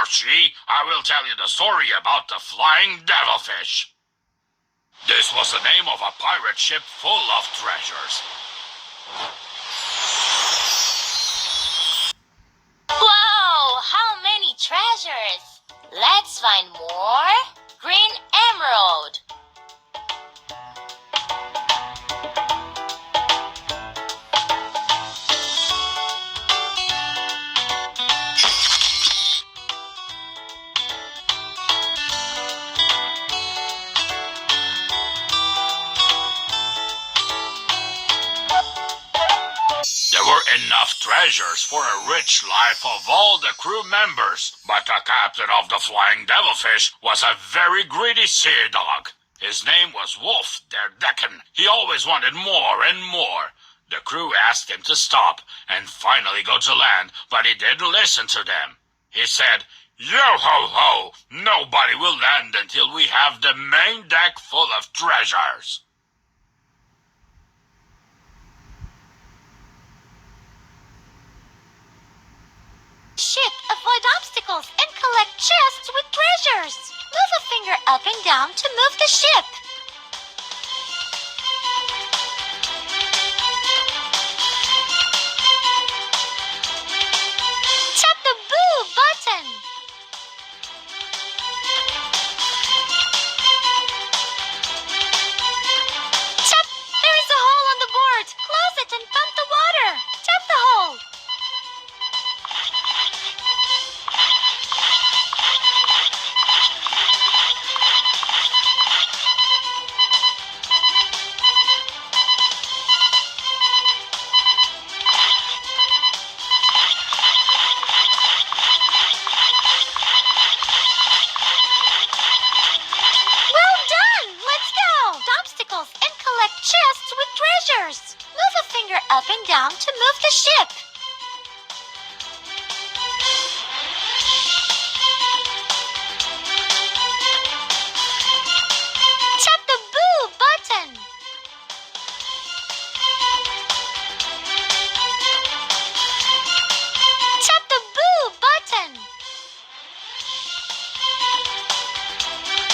Archie, I will tell you the story about the flying devilfish. This was the name of a pirate ship full of treasures. Whoa! How many treasures? Let's find more. Green emerald. There were enough treasures for a rich life of all the crew members, but the captain of the Flying Devilfish was a very greedy sea dog. His name was Wolf der Decken. He always wanted more and more. The crew asked him to stop and finally go to land, but he didn't listen to them. He said, "Yo-ho-ho! Nobody will land until we have the main deck full of treasures." Ship, avoid obstacles and collect chests with treasures. Move a finger up and down to move the ship. Tap the boo button. Tap, there is a hole on the board. Close it and pump the water. Tap the hole. Obstacles and collect chests with treasures. Move a finger up and down to move the ship.